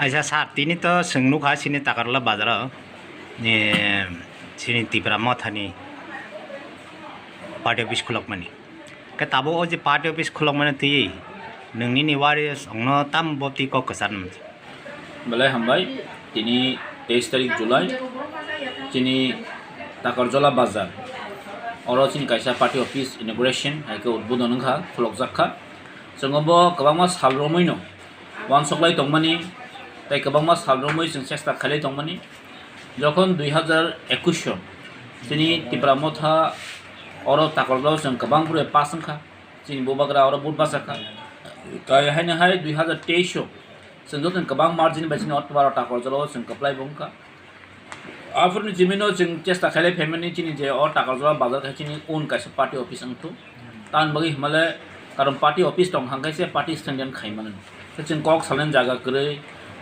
Aja saat ini to sengnuka sini Takarjala Bazar ni sini Tipra Motha ni party office khulok mani ke tabo o je party office khulok mani ti nungni ni wari songno tam bopti ko kesan balai hambai ini 23 tarik Julai sini Takarjala Bazar oro sini kaisa party office inauguration hai ke udbodon kha khulok jakha songobo kabangma salromoi no wan soklai tongmani তাই কবাংমা সালরমই जों চেষ্টা খালি দংমানি যখন 2021 সন তিনি টিপ্রা মথা or তাকরলাও जों কবাং পুরে পাসংখা তিনি ববাগ্রা or বুট বাসাখা তাই হাইনে হাই 2023 সন जों যতন কবাং মার্জিন বাইসিন অতবার তাকরজলাও जों কপ্লাই বংখা আফরনি জিমিনো जों চেষ্টা খালি ফেমিনি তিনি যে অ তাকরজলা বাজার খাইনি ওন কাছে পার্টি অফিস আংতু তান বগি হিমালয় কারণ পার্টি অফিস দং হাঙ্গাইছে পার্টি স্ট্যান্ডার্ড খাইমান जों কক সালেন জায়গা করে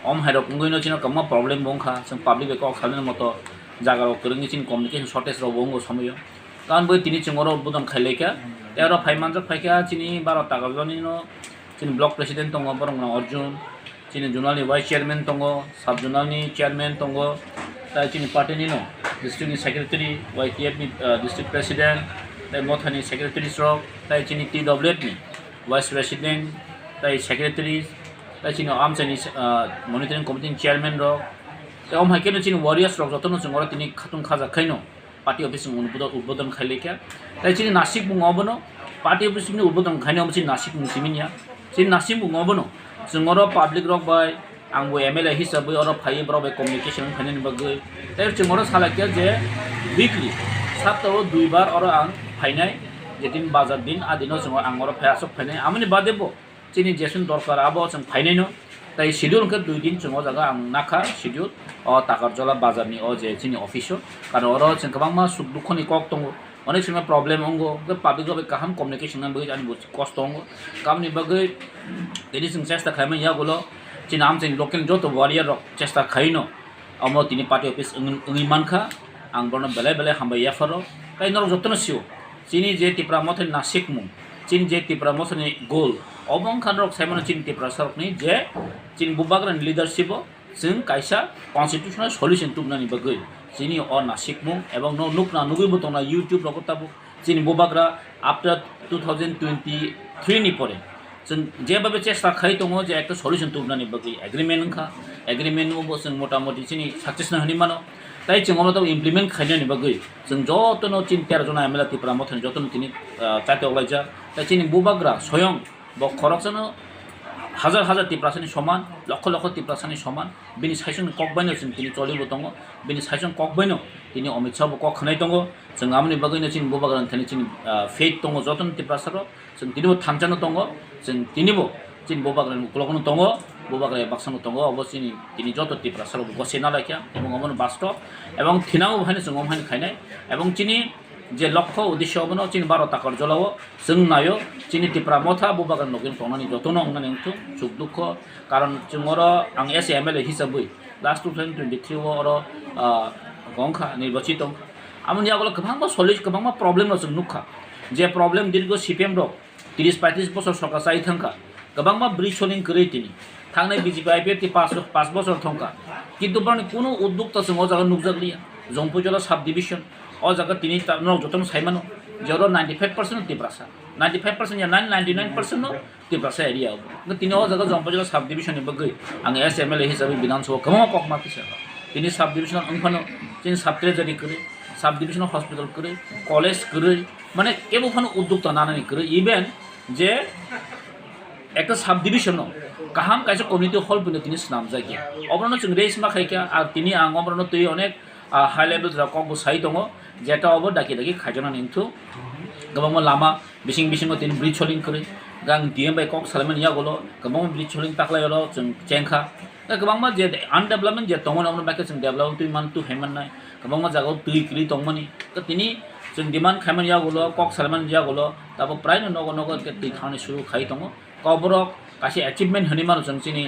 om hai rok ngoi no chino kamma problem bongkha sing public ko khalne moto jaga ro krengi chin communication shortage ro bongo samoyo kan boi tini chingoro budon khaileka ero phaiman jak phaika chini 12 Takarjani no chini block president tongo borong Arjun chini junali vice chairman tongo sub junali chairman tongo ta chini party ni no district secretary YTF ni district president tai Motha ni secretary ro tai chini TWF ni vice president tai secretary তাই চিনি আম চাইনি monitoring কমিটির chairman rock তাই হাইকে চিনি warriors rock যতন जों তিনি খাতুন খাজা খাইনো পার্টি অফিস উদ্বোধন খাইলেকা তাই চিনি নাসিক বুঙাবনো পার্টি অফিসनि উদ্বোধন খাইনো চিনি নাসিক মুসিমিনিয়া চিনি নাসিক বুঙাবনো जों পাবলিক রক বাই आंबो एमएलए हिसाबै अर फाइ ब्रब कम्युनिकेशन खाइनि बगै ताई जों सालाके जे वीकली सप्ताहाव 2 बार अर आं फाइनाय जेदिन बाजार दिन आदिनो जों आं अर फायासक फाइनाय आमनि बादेबो chini jesun dorkar abo जों फाइनाय no tai schedule ke 2 din जों jaga ang nakha schedule o Takarjala Bazar ni o je chini office karon oro जों kabangma suk dukhoni kok tongo onek সময় problem ongo ke public robe kaham communication nan bagi ani cost ongo kamni bagai tini जों chesta khaima ya golo chini am chini local joto warrior rok chesta khaino amo tini party office ngi mankha ang borno belai belai hambai ya faro kai nor jotno siu chini je Tipra Motha na sikmu chini je Tipra Motha ni goal obong khan rok saimano chini Tipra sarok ni je chini bubagran leadership जों kaisa constitutional solution tubnani bagai chini o na sikmu ebong no nukna nugui botona YouTube rok tabu chini bubagra after 2023 ni pore जों जेबाबे चेष्टा खाइ दङ जे একটা solution तुबनानि बगै agreement खा agreement no जों मोटामोटी चिनि success न हनि मानो ताइ जों अमतो इमप्लिमेंट खाइनानि बगै जों जतनो चिन 13 जना एमएलए Tipra Motha जतनो तिनि चाटे अलाइजा ताइ चिनि बुबाग्रा स्वयं ब खरकजनो हाजार हाजार Tiprasani समान लक्ष लक्ष Tiprasani समान बिनि साइसन ककबाइनो जों तिनि चलिबो दङ बिनि साइसन ककबाइनो तिनि अमित शाह कक खनाय दङ जों आमनि बगैनो चिनि बुबाग्रा थनि चिनि फेट दङ जतनो Tiprasaro जों तिनिबो थामजानो दङ जों तिनिबो चिन बुबाग्रानि उक्लगनो दङ बुबाग्रा बाक्सानो दङ अबसिनि तिनि जत Tiprasaro गसेना लायखा एबं अमन बास्तव एबं थिनाव हानि जों अमहानि खायनाय एबं चिनि जे लक्ष्य उद्देश्य अबनो चिनि 12 Takarjalawo जों नायो चिनि Tipra Motha बुबाग्रा नगिन तंनानि जतनो अंगनानि अंतु सुख दुख कारण जोंर आं एस एमएलए हिसाबै लास्ट 2023 अर गंखा निर्वाचित आमनि आगोल गोबां सलिस गोबां प्रब्लेम जों नुखा जे प्रब्लेम दीर्घ सीपीएम रक 30-35 বছর सरकार चाइ थांखा गोबांबा ब्रिज सोलिं करै तिनि थांनाय बीजेपी आईपीएफ 5 বছর थांखा किन्तु बानि कोनो उद्योगता जों अ जागा नुजागलिया जंपुजला सब डिविजन अ जागा तिनि न जतन साइमानो जेरो 95% Tiprasa 95% या 99% नो Tiprasa एरिया अब तिनि अ जागा जंपुजला सब डिविजन नि बगै आं एस एमएलए हिसाबै विधानसभा गोबां ककमा पिसा तिनि सब डिविजन अंफानो तिनि सब ट्रेजारि करै सब डिविजन हॉस्पिटल करै कॉलेज करै माने केबो फानो उद्योगता नानानि करै इभेन जे একটা সাব ডিভিশন কাহাম কাইছে কমিউনিটি হল বনে তিনি নাম জায়গা অবরণ जों রেসমা খাইকা আর তিনি আং অবরণ তুই অনেক হাই লেভেল রকম সাই দङ যেটা অব ডাকি ডাকি খাইজনা নিন্তু गोबां लामा बिसिं बिसिङाव তিনি ब्रिज सलिं करै gang diem bai kok salaman ya golo kabang bli choling taklai ro jeng jengkha kabang ma je undevelopment je tongmon amno bakke jeng development tu man tu heman nai kabang ma jago tui kili tongmoni ka tini jeng diman khaiman ya golo kok salaman ya golo tabo prai no nogo ke tui khani shuru khai tongo koborok kasi achievement hani manu jeng chini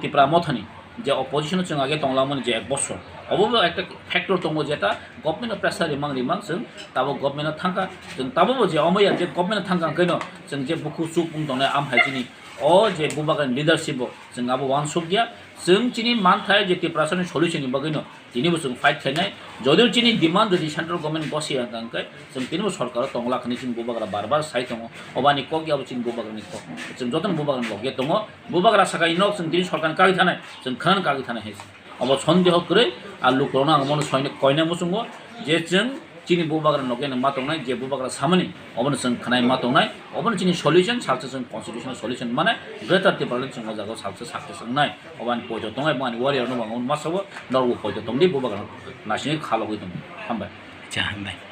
tipra mothani যে opposition जों आगे तंगलामोन जे 1 বছর अबो একটা factor दङ जेटा government pressure रिमां जों Tabo government थांका जों ताबो जे अमया जे government थांका canoe जों जे बुखु सुक बुं दंनाय आम हाइजिनि अ जे बुबागान लिडारशिप जों आबो वान सुक गया जों चिनि मानथाय जे टिप्रासनि सल्युशन बगैनो दिनिबो जों फाइट खायनाय जदिउ चिनि डिमान्ड जदि सेन्ट्रल गभर्नमेन्ट बसिया गांकै जों तिनिबो सरकार तंगलाखनि जों बुबागारा बारबार साइ दङ अबानि कक याबो चिनि बुबागारनि कक जों जतन बुबागान लगे दङ बुबागारा सागाय नक जों दिनि सरकार कागि थानाय जों खान कागि थानाय हेस अब सन्देह करे आ लुकरना आंमन सयने कयना मुसुंगो जे जों चिनि बुबागारा नगेन मातंनाय जे बुबागारा सामनि अबन जों खानाय मातंनाय अबन चिनि सल्युशन सालसे जों कन्स्टिट्यूशनल सल्युशन माने ग्रेटर टिप्रालन जों जागो सालसे साक्सेस नाय अबानि पयतो दंगाय माने वारियर न बांगन मासावो नरगो पयतो दंदि बुबागारा नासिनि खालगै दं हामबाय जा हामबाय